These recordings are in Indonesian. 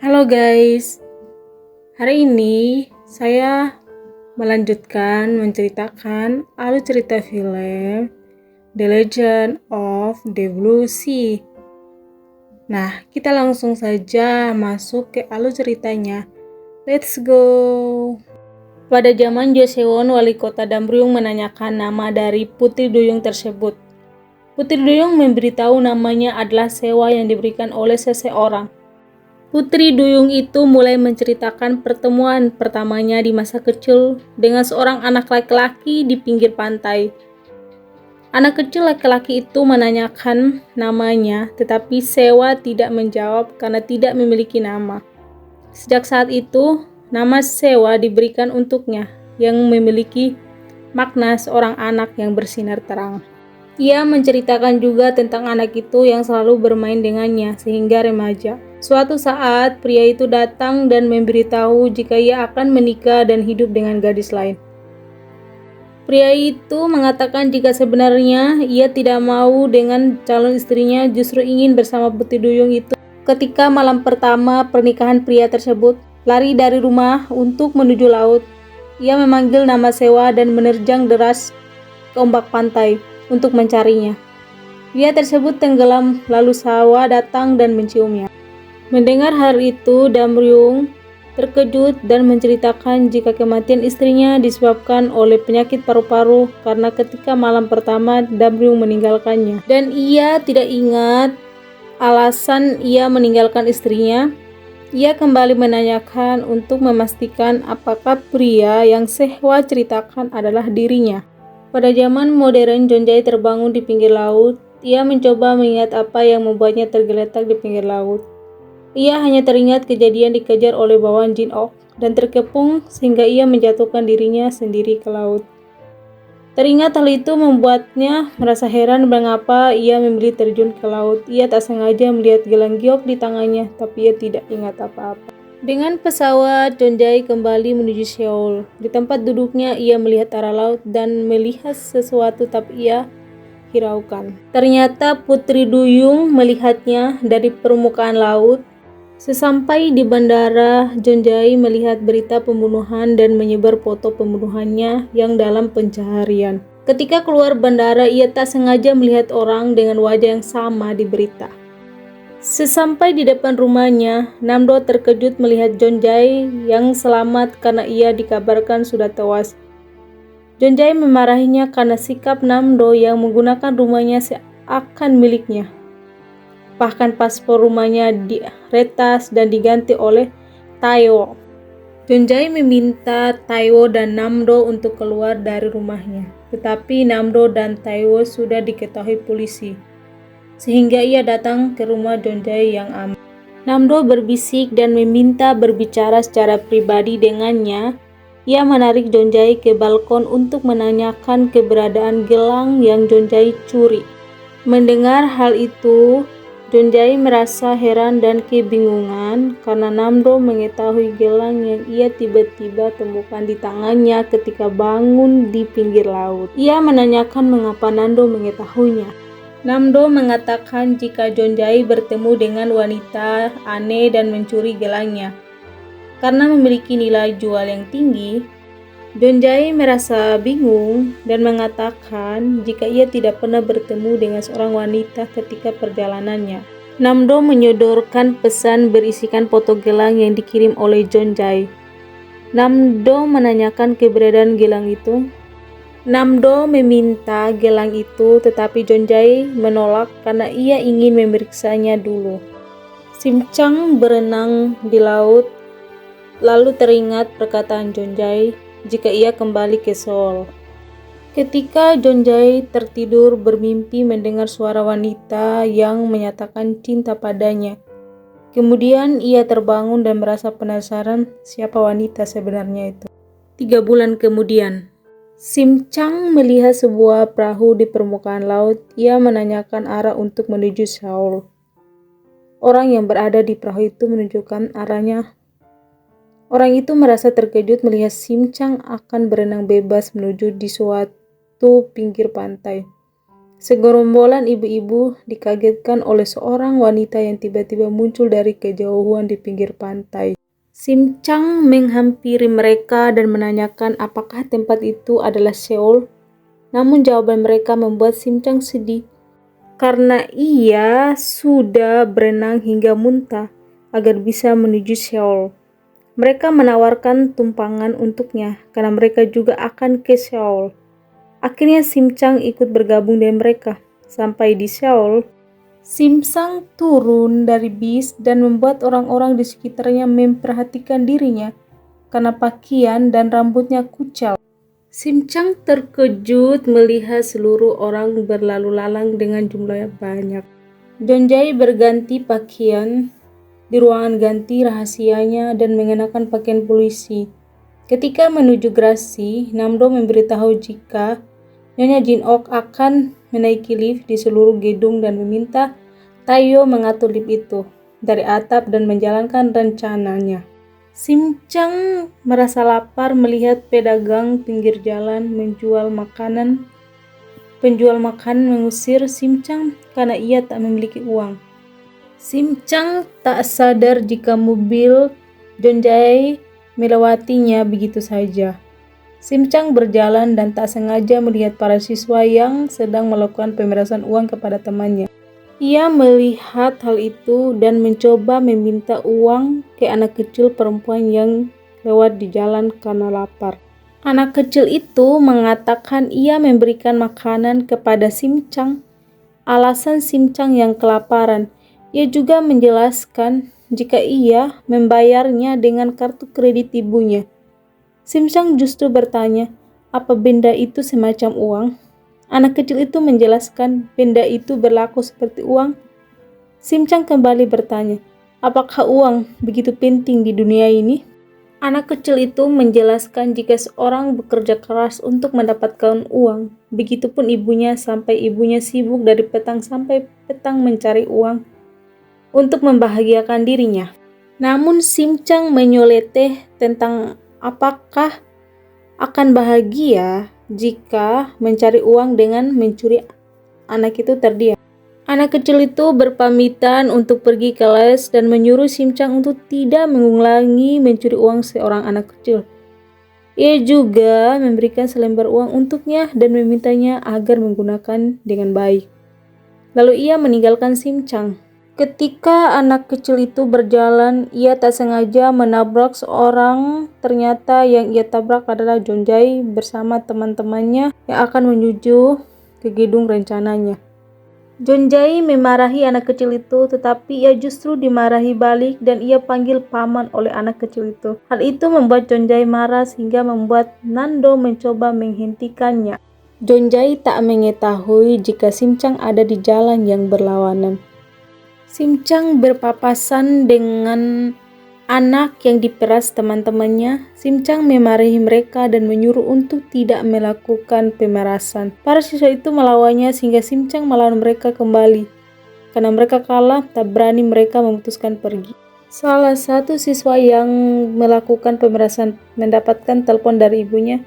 Halo guys, hari ini saya melanjutkan menceritakan alur cerita film The Legend of the Blue Sea. Nah, kita langsung saja masuk ke alur ceritanya. Let's go! Pada zaman Joseon, wali kota Damryung menanyakan nama dari Putri Duyung tersebut. Putri Duyung memberitahu namanya adalah sewa yang diberikan oleh seseorang. Putri Duyung itu mulai menceritakan pertemuan pertamanya di masa kecil dengan seorang anak laki-laki di pinggir pantai. Anak kecil laki-laki itu menanyakan namanya, tetapi Sewa tidak menjawab karena tidak memiliki nama. Sejak saat itu, nama Sewa diberikan untuknya, yang memiliki makna seorang anak yang bersinar terang. Ia menceritakan juga tentang anak itu yang selalu bermain dengannya sehingga remaja. Suatu saat, pria itu datang dan memberitahu jika ia akan menikah dan hidup dengan gadis lain. Pria itu mengatakan jika sebenarnya ia tidak mau dengan calon istrinya, justru ingin bersama Putri Duyung itu. Ketika malam pertama pernikahan, pria tersebut lari dari rumah untuk menuju laut. Ia memanggil nama Sewa dan menerjang deras ke ombak pantai untuk mencarinya. Pria tersebut tenggelam, lalu Sewa datang dan menciumnya. Mendengar hal itu, Damryung terkejut dan menceritakan jika kematian istrinya disebabkan oleh penyakit paru-paru karena ketika malam pertama Damryung meninggalkannya. Dan ia tidak ingat alasan ia meninggalkan istrinya. Ia kembali menanyakan untuk memastikan apakah pria yang Sewa ceritakan adalah dirinya. Pada zaman modern, Jonjae terbangun di pinggir laut. Ia mencoba mengingat apa yang membuatnya tergeletak di pinggir laut. Ia hanya teringat kejadian dikejar oleh bawaan Jin Ok dan terkepung sehingga ia menjatuhkan dirinya sendiri ke laut. Teringat hal itu membuatnya merasa heran mengapa ia memilih terjun ke laut. Ia tak sengaja melihat gelang giok di tangannya, tapi ia tidak ingat apa-apa. Dengan pesawat, Jonjae kembali menuju Seoul. Di tempat duduknya, ia melihat arah laut dan melihat sesuatu, tapi ia hiraukan. Ternyata Putri Duyung melihatnya dari permukaan laut. Sesampai di bandara, Jonjae melihat berita pembunuhan dan menyebar foto pembunuhannya yang dalam pencaharian. Ketika keluar bandara, ia tak sengaja melihat orang dengan wajah yang sama di berita. Sesampai di depan rumahnya, Namdo terkejut melihat Jonjae yang selamat karena ia dikabarkan sudah tewas. Jonjae memarahinya karena sikap Namdo yang menggunakan rumahnya seakan miliknya. Bahkan paspor rumahnya diretas dan diganti oleh Taewo. Jonjae meminta Taewo dan Namdo untuk keluar dari rumahnya, tetapi Namdo dan Taewo sudah diketahui polisi, sehingga ia datang ke rumah Jonjae yang aman. Namdo berbisik dan meminta berbicara secara pribadi dengannya. Ia menarik Jonjae ke balkon untuk menanyakan keberadaan gelang yang Jonjae curi. Mendengar hal itu, Jonjae merasa heran dan kebingungan karena Namdo mengetahui gelang yang ia tiba-tiba temukan di tangannya ketika bangun di pinggir laut. Ia menanyakan mengapa Namdo mengetahuinya. Namdo mengatakan jika Jonjae bertemu dengan wanita aneh dan mencuri gelangnya. Karena memiliki nilai jual yang tinggi, Jonjae merasa bingung dan mengatakan jika ia tidak pernah bertemu dengan seorang wanita ketika perjalanannya. Namdo menyodorkan pesan berisikan foto gelang yang dikirim oleh Jonjae. Namdo menanyakan keberadaan gelang itu. Namdo meminta gelang itu, tetapi Jonjae menolak karena ia ingin memeriksanya dulu. Simchang berenang di laut, lalu teringat perkataan Jonjae jika ia kembali ke Seoul. Ketika Jonjae tertidur bermimpi mendengar suara wanita yang menyatakan cinta padanya. Kemudian ia terbangun dan merasa penasaran siapa wanita sebenarnya itu. 3 bulan kemudian, Simchang melihat sebuah perahu di permukaan laut. Ia menanyakan arah untuk menuju Seoul. Orang yang berada di perahu itu menunjukkan arahnya. Orang itu merasa terkejut melihat Simchang akan berenang bebas menuju di suatu pinggir pantai. Segerombolan ibu-ibu dikagetkan oleh seorang wanita yang tiba-tiba muncul dari kejauhan di pinggir pantai. Sim Chang menghampiri mereka dan menanyakan apakah tempat itu adalah Seoul. Namun jawaban mereka membuat Sim Chang sedih karena ia sudah berenang hingga muntah agar bisa menuju Seoul. Mereka menawarkan tumpangan untuknya karena mereka juga akan ke Seoul. Akhirnya Sim Chang ikut bergabung dengan mereka. Sampai di Seoul, Sim Chang turun dari bis dan membuat orang-orang di sekitarnya memperhatikan dirinya karena pakaian dan rambutnya kucel. Sim Chang terkejut melihat seluruh orang berlalu lalang dengan jumlah banyak. Jonjae berganti pakaian di ruangan ganti rahasianya dan mengenakan pakaian polisi. Ketika menuju garasi, Namdo memberitahu jika Nyonya Jin Ok akan menaiki lift di seluruh gedung dan meminta Taeyo mengatur lift itu dari atap dan menjalankan rencananya. Sim Chang merasa lapar melihat pedagang pinggir jalan menjual makanan. Penjual makanan mengusir Sim Chang karena ia tak memiliki uang. Sim Chang tak sadar jika mobil Jonjae melewatinya begitu saja. Sim Chang berjalan dan tak sengaja melihat para siswa yang sedang melakukan pemerasan uang kepada temannya. Ia melihat hal itu dan mencoba meminta uang ke anak kecil perempuan yang lewat di jalan karena lapar. Anak kecil itu mengatakan ia memberikan makanan kepada Sim Chang. Alasan Sim Chang yang kelaparan. Ia juga menjelaskan jika ia membayarnya dengan kartu kredit ibunya. Sim Chang justru bertanya, apa benda itu semacam uang? Anak kecil itu menjelaskan benda itu berlaku seperti uang. Sim Chang kembali bertanya, apakah uang begitu penting di dunia ini? Anak kecil itu menjelaskan jika seorang bekerja keras untuk mendapatkan uang, begitupun ibunya sampai ibunya sibuk dari petang sampai petang mencari uang untuk membahagiakan dirinya. Namun Sim Chang menyeloteh tentang apakah akan bahagia jika mencari uang dengan mencuri. Anak itu terdiam. Anak kecil itu berpamitan untuk pergi ke les dan menyuruh Sim Chang untuk tidak mengulangi mencuri uang seorang anak kecil. Ia juga memberikan selembar uang untuknya dan memintanya agar menggunakan dengan baik. Lalu ia meninggalkan Sim Chang. Ketika anak kecil itu berjalan, ia tak sengaja menabrak seorang. Ternyata yang ia tabrak adalah Jonjae bersama teman-temannya yang akan menuju ke gedung rencananya. Jonjae memarahi anak kecil itu, tetapi ia justru dimarahi balik dan ia panggil paman oleh anak kecil itu. Hal itu membuat Jonjae marah sehingga membuat Nando mencoba menghentikannya. Jonjae tak mengetahui jika Sim Chang ada di jalan yang berlawanan. Sim Chang berpapasan dengan anak yang diperas teman-temannya. Sim Chang memarahi mereka dan menyuruh untuk tidak melakukan pemerasan. Para siswa itu melawannya sehingga Sim Chang melawan mereka kembali. Karena mereka kalah, tak berani mereka memutuskan pergi. Salah satu siswa yang melakukan pemerasan mendapatkan telepon dari ibunya.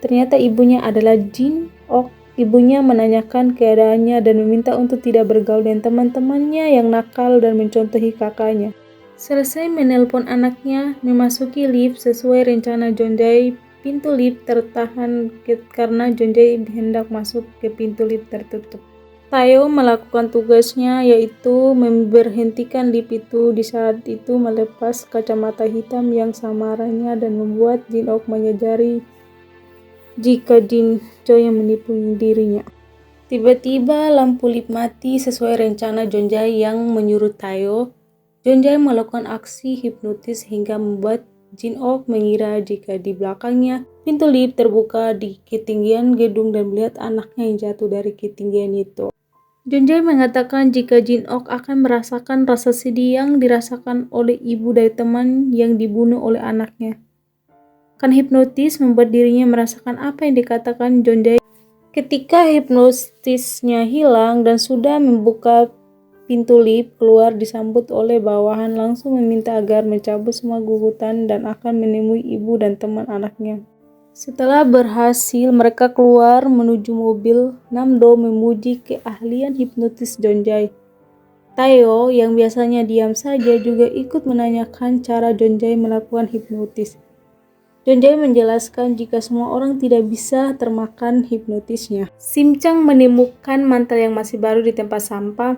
Ternyata ibunya adalah Jin Ok. Ibunya menanyakan keadaannya dan meminta untuk tidak bergaul dengan teman-temannya yang nakal dan mencontohi kakaknya. Selesai menelpon anaknya, memasuki lift sesuai rencana Jonjae. Pintu lift tertahan karena Jonjae hendak masuk ke pintu lift tertutup. Taeyo melakukan tugasnya, yaitu memberhentikan lift itu. Di saat itu melepas kacamata hitam yang samarannya dan membuat Jin Ok menyadari jika Jin Choi yang menipu dirinya. Tiba-tiba lampu lift mati sesuai rencana Jonjae yang menyuruh Taeyo. Jonjae melakukan aksi hipnotis hingga membuat Jin Ok mengira jika di belakangnya pintu lift terbuka di ketinggian gedung dan melihat anaknya yang jatuh dari ketinggian itu. Jonjae mengatakan jika Jin Ok akan merasakan rasa sedih yang dirasakan oleh ibu dari teman yang dibunuh oleh anaknya. Kan hipnotis membuat dirinya merasakan apa yang dikatakan Jonjae. Ketika hipnotisnya hilang dan sudah membuka pintu lift keluar, disambut oleh bawahan langsung meminta agar mencabut semua gugutan dan akan menemui ibu dan teman anaknya. Setelah berhasil, mereka keluar menuju mobil. Namdo memuji keahlian hipnotis Jonjai. Tayo yang biasanya diam saja juga ikut menanyakan cara Jonjai melakukan hipnotis. Jonjai menjelaskan jika semua orang tidak bisa termakan hipnotisnya. Simcang menemukan mantel yang masih baru di tempat sampah.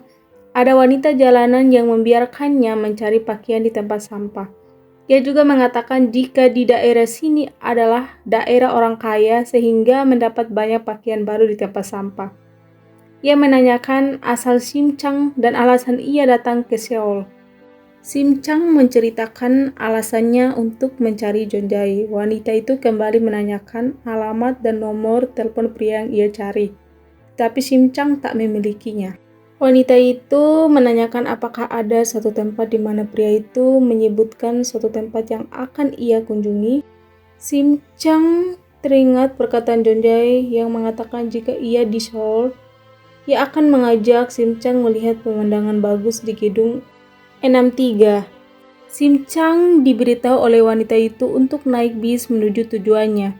Ada wanita jalanan yang membiarkannya mencari pakaian di tempat sampah. Ia juga mengatakan jika di daerah sini adalah daerah orang kaya sehingga mendapat banyak pakaian baru di tempat sampah. Ia menanyakan asal Simcang dan alasan ia datang ke Seoul. Simcang menceritakan alasannya untuk mencari Jonjai. Wanita itu kembali menanyakan alamat dan nomor telepon pria yang ia cari, tapi Simcang tak memilikinya. Wanita itu menanyakan apakah ada suatu tempat di mana pria itu menyebutkan suatu tempat yang akan ia kunjungi. Simcang teringat perkataan Jonjai yang mengatakan jika ia di Seoul, ia akan mengajak Simcang melihat pemandangan bagus di gedung 63. Simcang diberitahu oleh wanita itu untuk naik bis menuju tujuannya.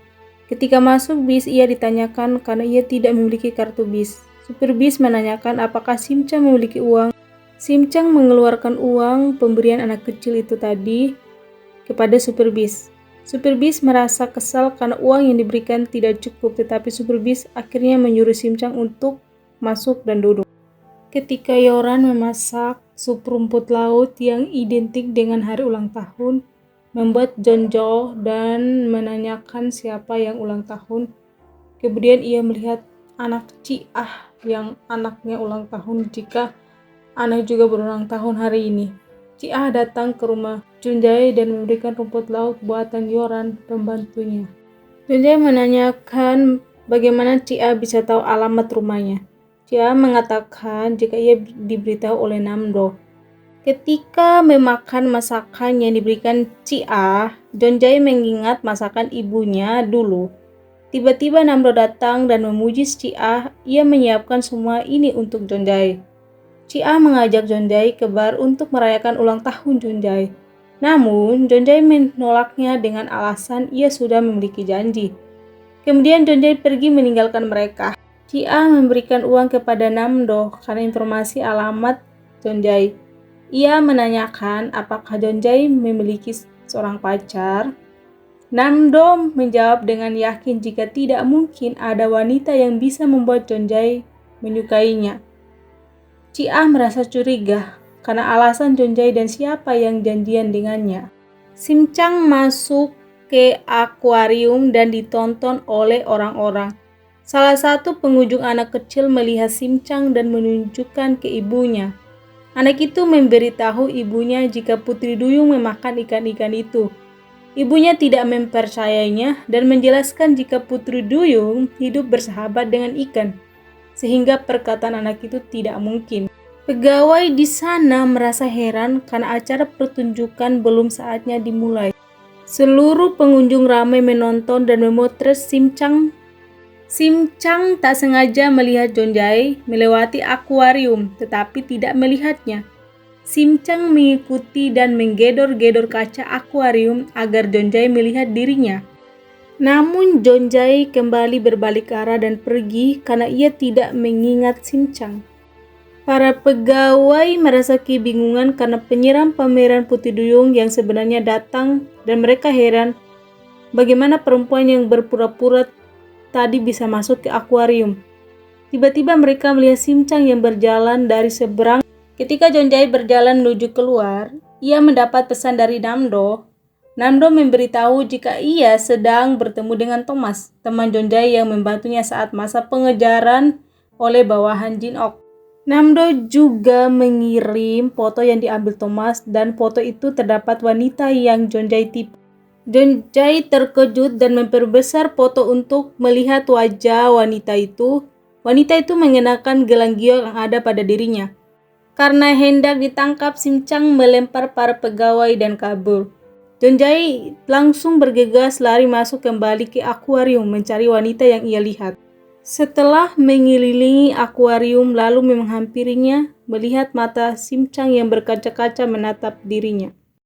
Ketika masuk bis, ia ditanyakan karena ia tidak memiliki kartu bis. Supir bis menanyakan apakah Simcang memiliki uang. Simcang mengeluarkan uang pemberian anak kecil itu tadi kepada supir bis. Supir bis merasa kesal karena uang yang diberikan tidak cukup, tetapi supir bis akhirnya menyuruh Simcang untuk masuk dan duduk. Ketika Yoran memasak sup rumput laut yang identik dengan hari ulang tahun, membuat Jonjo dan menanyakan siapa yang ulang tahun. Kemudian ia melihat anak Ciah yang anaknya ulang tahun jika anak juga berulang tahun hari ini. Ciah datang ke rumah Jonjai dan memberikan rumput laut buatan Yoran, pembantunya. Jonjai menanyakan bagaimana Ciah bisa tahu alamat rumahnya. Ciah mengatakan jika ia diberitahu oleh Namdo. Ketika memakan masakan yang diberikan Ciah, Jonjai mengingat masakan ibunya dulu. Tiba-tiba Namdo datang dan memuji Ciah. Ia menyiapkan semua ini untuk Jonjai. Ciah mengajak Jonjai ke bar untuk merayakan ulang tahun Jonjai. Namun, Jonjai menolaknya dengan alasan ia sudah memiliki janji. Kemudian Jonjai pergi meninggalkan mereka. Ciah memberikan uang kepada Namdo karena informasi alamat Jonjai. Ia menanyakan apakah Jonjai memiliki seorang pacar. Namdo menjawab dengan yakin jika tidak mungkin ada wanita yang bisa membuat Jonjai menyukainya. Ciah merasa curiga karena alasan Jonjai dan siapa yang janjian dengannya. Simcang masuk ke akuarium dan ditonton oleh orang-orang. Salah satu pengunjung anak kecil melihat Simcang dan menunjukkan ke ibunya. Anak itu memberitahu ibunya jika Putri Duyung memakan ikan-ikan itu. Ibunya tidak mempercayainya dan menjelaskan jika Putri Duyung hidup bersahabat dengan ikan, sehingga perkataan anak itu tidak mungkin. Pegawai di sana merasa heran karena acara pertunjukan belum saatnya dimulai. Seluruh pengunjung ramai menonton dan memotret Simcang. Simcang tak sengaja melihat Jonjai melewati akuarium, tetapi tidak melihatnya. Simcang mengikuti dan menggedor-gedor kaca akuarium agar Jonjai melihat dirinya. Namun Jonjai kembali berbalik arah dan pergi karena ia tidak mengingat Simcang. Para pegawai merasa kebingungan karena penyiram pameran Putri Duyung yang sebenarnya datang dan mereka heran bagaimana perempuan yang berpura-pura tadi bisa masuk ke akuarium. Tiba-tiba mereka melihat Simcang yang berjalan dari seberang. Ketika Jonjai berjalan menuju keluar, ia mendapat pesan dari Namdo. Namdo memberitahu jika ia sedang bertemu dengan Thomas, teman Jonjai yang membantunya saat masa pengejaran oleh bawahan Jin Ok. Namdo juga mengirim foto yang diambil Thomas dan foto itu terdapat wanita yang Jonjai tipu. Jonjai terkejut dan memperbesar foto untuk melihat wajah wanita itu. Wanita itu mengenakan gelang giok yang ada pada dirinya. Karena hendak ditangkap, Simcang melempar para pegawai dan kabur. Jonjai langsung bergegas lari masuk kembali ke akuarium mencari wanita yang ia lihat. Setelah mengelilingi akuarium lalu menghampirinya, melihat mata Simcang yang berkaca-kaca menatap dirinya.